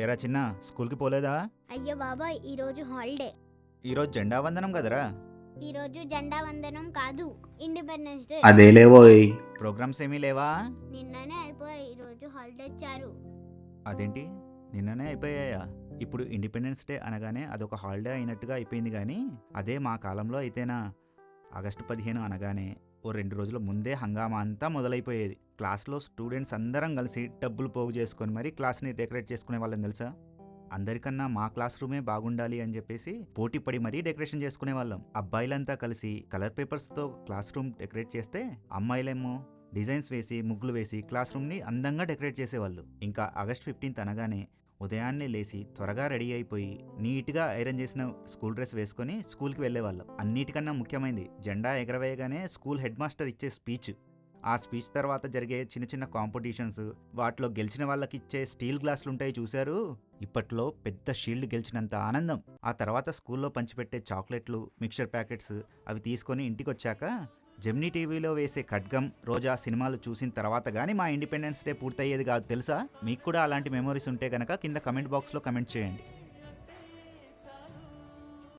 ఎరా చిన్న స్కూల్కి పోలేదా? అయ్యో బాబాయ్, ఈరోజు హాలిడే. ఈరోజు జెండా వందనం కదరా. ఈరోజు జెండా వందనం కాదు, ఇండిపెండెన్స్ డే. అదేలేవోయ్. ప్రోగ్రామ్స్ ఏమీ లేవా? నిన్ననే అయిపోయాయి, ఈరోజు హాలిడే ఇచ్చారు. అదేంటి నిన్ననే అయిపోయాయా? ఇప్పుడు ఇండిపెండెన్స్ డే అనగానే అదొక హాలిడే అయినట్టుగా అయిపోయింది. కానీ అదే మా కాలంలో అయితేనా ఆగస్టు 15 అనగానే ఓ 2 రోజుల ముందే హంగామా అంతా మొదలైపోయేది. క్లాస్లో స్టూడెంట్స్ అందరం కలిసి డబ్బులు పోగు చేసుకొని మరీ క్లాస్ని డెకరేట్ చేసుకునే వాళ్ళని తెలుసా. అందరికన్నా మా క్లాస్ రూమే బాగుండాలి అని చెప్పేసి పోటీ పడి మరీ డెకరేషన్ చేసుకునే వాళ్ళం. అబ్బాయిలంతా కలిసి కలర్ పేపర్స్తో క్లాస్ రూమ్ డెకరేట్ చేస్తే అమ్మాయిలేమో డిజైన్స్ వేసి ముగ్గులు వేసి క్లాస్ రూమ్ని అందంగా డెకరేట్ చేసేవాళ్ళు. ఇంకా ఆగస్ట్ 15 అనగానే ఉదయాన్నే లేచి త్వరగా రెడీ అయిపోయి నీట్గా ఐరన్ చేసిన స్కూల్ డ్రెస్ వేసుకొని స్కూల్కి వెళ్ళేవాళ్ళం. అన్నిటికన్నా ముఖ్యమైనది జెండా ఎగరవేయగానే స్కూల్ హెడ్ మాస్టర్ ఇచ్చే స్పీచ్. ఆ స్పీచ్ తర్వాత జరిగే చిన్న చిన్న కాంపిటీషన్స్, వాటిలో గెలిచిన వాళ్ళకి ఇచ్చే స్టీల్ గ్లాసులు ఉంటాయి చూశారు. ఇప్పట్లో పెద్ద షీల్డ్ గెలిచినంత ఆనందం. ఆ తర్వాత స్కూల్లో పంచిపెట్టే చాక్లెట్లు, మిక్చర్ ప్యాకెట్స్ అవి తీసుకొని ఇంటికి వచ్చాక జెమినీ టీవీలో వేసే ఖడ్గం, రోజా సినిమాలు చూసిన తర్వాత కానీ మా ఇండిపెండెన్స్ డే పూర్తయ్యేది కాదు తెలుసా. మీకు కూడా అలాంటి మెమోరీస్ ఉంటే గనక కింద కమెంట్ బాక్స్లో కమెంట్ చేయండి.